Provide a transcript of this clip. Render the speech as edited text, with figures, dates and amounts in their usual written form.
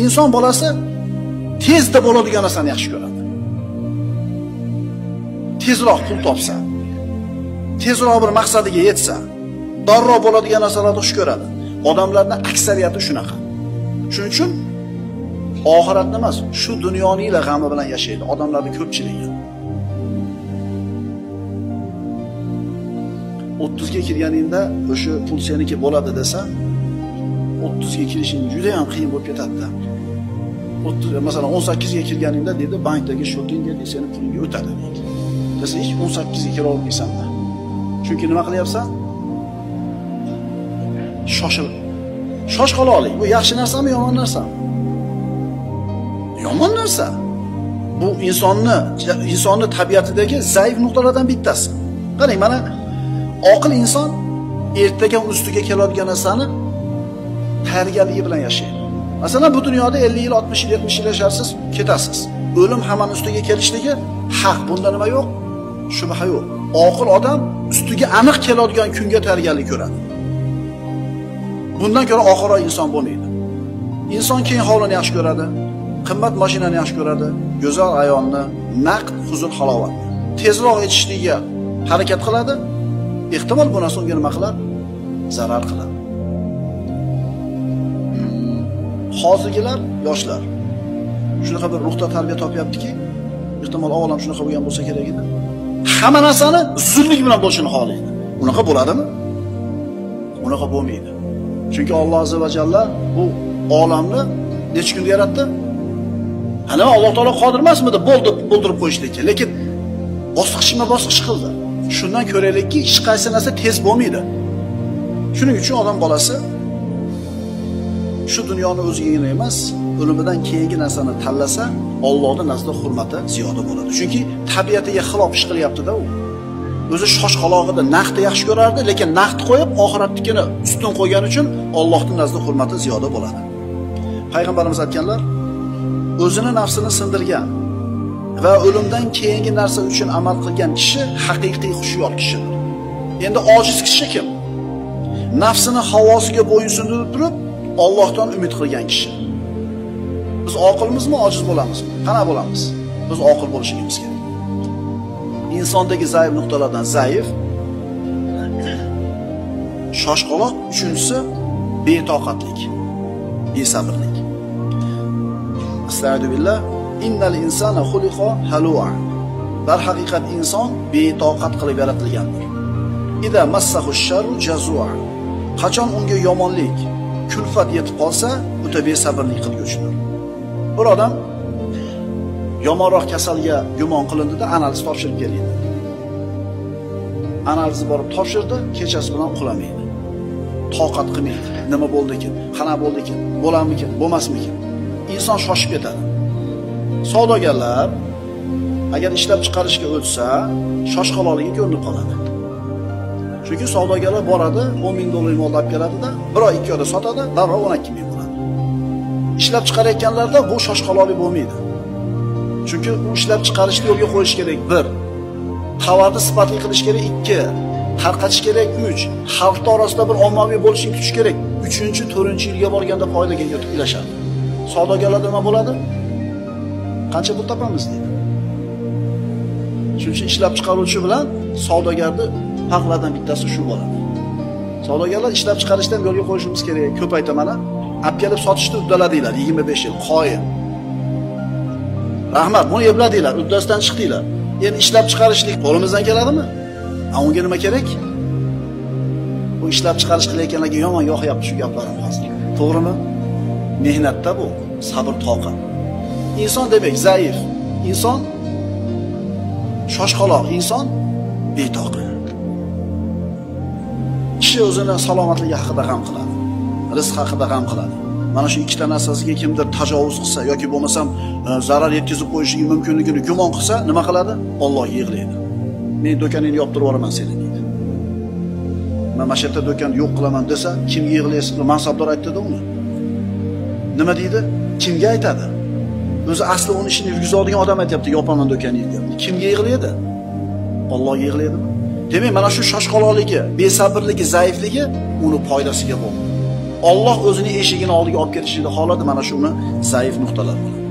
Inson bolasi tezda bo'ladigan narsani yaxshi ko'radi. Tezroq pul topsa, tezroq bir maqsadiga yetsa, darrov bo'ladigan narsalarni xush ko'radi. Odamlarning aksariyati shunaqa. Shuning uchun oxiratni emas, shu dunyoning g'ami bilan yashaydi odamlarning ko'pchiligi. 30 ga kirganingda o'sha pul seniki bo'ladi desa, 30 ga kirishing juda ham qiyin bo'lib ketadi. 30 masalan 18 ga kirganingda dedi, bankdagi shoting dedi, seni pulingga o'tadi deydi. Desa, hech 18 ga kira olmaysan-da. Chunki nima qilyapsan? Shoshqaloqlik. Bu yaxshi narsami, yomon narsami? Yomon narsa. Bu insonni tabiatidagi zaif nuqtalardan bittasi. Qarang, mana oqil inson ertaga ustiga keladigan narsani tayyorgarligi bilan yashaydi. Masalan, bu dunyoda 50 yil, 60 yil, 70 yil yasharsiz, ketasiz. O'lim hammaning ustiga kelishligi haq. Bunda nima yo'q? Shubha yo'q. Oqil odam ustiga aniq keladigan kunga tayyorgarlik ko'radi. Bundan ko'ra oxiroq inson bo'lmaydi. Inson keng hovlini yaxshi ko'radi, qimmat mashinani yaxshi ko'radi, go'zal ayolni, naqd huzur halovatni. Tezroq yetishligiga harakat qiladi. Ehtimol bu narsa unga nima qiladi? Zarar qiladi. Hozirgilar yoshlar shunaqa bir ruhda tarbiya topyaptiki, ehtimol avval ham shunaqa bo'lgan bo'lsa kerak edi. Hamma narsani zudlik bilan bo'lishini xohlaydi. Unaqa bo'ladimi? Unaqa bo'lmaydi. Chunki Alloh azza va jalla bu olamni necha kunda yaratdi? Ana Alloh taolo qodir emasmidi bo'ldirib qo'yishlikka, lekin bosqichma-bosqich qildi. Shundan ko'raylikki, hech qaysi narsa tez bo'lmaydi. Shuning uchun odam bolasi shu dunyoni o'zigagina emas, o'limidan keyingi narsani tanlasa, Allohning nazdida hurmati ziyoda bo'ladi. Chunki tabiatiga xilof ish qilyapti-da u. O'zi shoshqalog'ida naqdni yaxshi ko'rardi, lekin naqd qo'yib oxiratnikini ustun qo'ygani uchun Allohning nazdida hurmati ziyoda bo'ladi. Payg'ambarimiz aytganlar, o'zini nafsini sindirgan va o'limdan keyingi narsa uchun amal qilgan kishi haqiqiy xushyor kishidir. Endi ojiz kishi kim? Nafsini havosiga bo'ysundirib turib, Allohdan umid qilgan kishi. Biz oqilmizmi, ojiz bo'lamizmi? Qana bo'lamiz? Biz oqil bo'lishimiz kerak. Insondagi zaif nuqtalardan zaif, shoshqaloq, uchinchisi betoqatlik, besabrlik. Astagfirullah, innal insana xuliqa halua. Dar haqiqat inson betoqat qilib yaratilgandir. Ida massahu sharru jazua. Qachon unga yomonlik, kulfat yetib qolsa, o'ta besabrlik qilguvchidir. Bir odam yomonroq kasalga gumon qilindida analiz topshirib keldi. Analizni borib topshirdi, kechasi bilan uxlamaydi. Toqat qilmaydi. Nima bo'ldi ekan? Qana bo'ldi ekan? Bo'larmikin, bo'lmasmikin? Inson shoshib ketadi. Savdogarlar agar ishlab chiqarishga o'tsa, shoshqaloqligi ko'rinib qoladi. Chunki savdogarlar boradi, 10 ming dollar molni olib keladi-da, bir oy 2 oyda sotadi, darrov 12 ming bo'ladi. Ishlab chiqarayotganlarda bu shoshqaloqlik bo'lmaydi. Chunki u ishlab chiqarishni yo'lga qo'yish kerak 1. Tovarni sifatli qilish kerak 2. Tarqatish kerak 3. Xalq orasida bir ommaviy bo'lishni kutish kerak 3-chi, 4-chi yilga borganda foydaga yetib ilashadi. Savdogarlar nima bo'ladi? Qancha pul topamiz deydi. Shuning uchun ishlab chiqaruvchi bilan savdogarni farqlardan bittasi shu bo'ladi. Savdogarlar ishlab chiqarishdan yo'lga qo'yishimiz kerak. Ko'p aytaman, olib kelib sotishni uddaladinglar 25 yil, qoyim. Rahmat, buni ebladinglar, uddasidan chiqdinglar. Endi ishlab chiqarishlik qo'limizdan keladimi? Unga nima kerak? Bu ishlab chiqarish qilayotganlarga yomon yoqyapti shu gaplarim hozir. To'g'rimi? Mehnatda bu, sabr, toqat. Inson demak zaif, inson shoshqaloq, inson betoqat. Kishi o'zini salomatligi haqida g'am qiladi, rizq haqida g'am qiladi. Mana shu ikkita narsasiga kimdir tajovuz qilsa yoki bo'lmasam zarar yetkazib qo'yishiga mumkinligini gumon qilsa, nima qiladi? Alloh yig'laydi. Men do'koningni yoptirib yuboraman seni deydi. Men mana shu yerda do'kon yo'q qilaman desa, kimga yig'laysiz? Mansabdor aytdi-da uni. Nima deydi? Kimga aytadi? O'zi asli uni ishini yurgizadigan odam aytibdi, yopaman do'koningni deyapti. Kimga yig'laydi? Allohga yig'laydimi? Demak, mana shu shoshqaloqligi, besabrligi, zaifligi uni foydasiga bo'ldi. Alloh o'zining eshigining oldiga olib kelishini xohladi. Mana shuni zaif nuqtalar.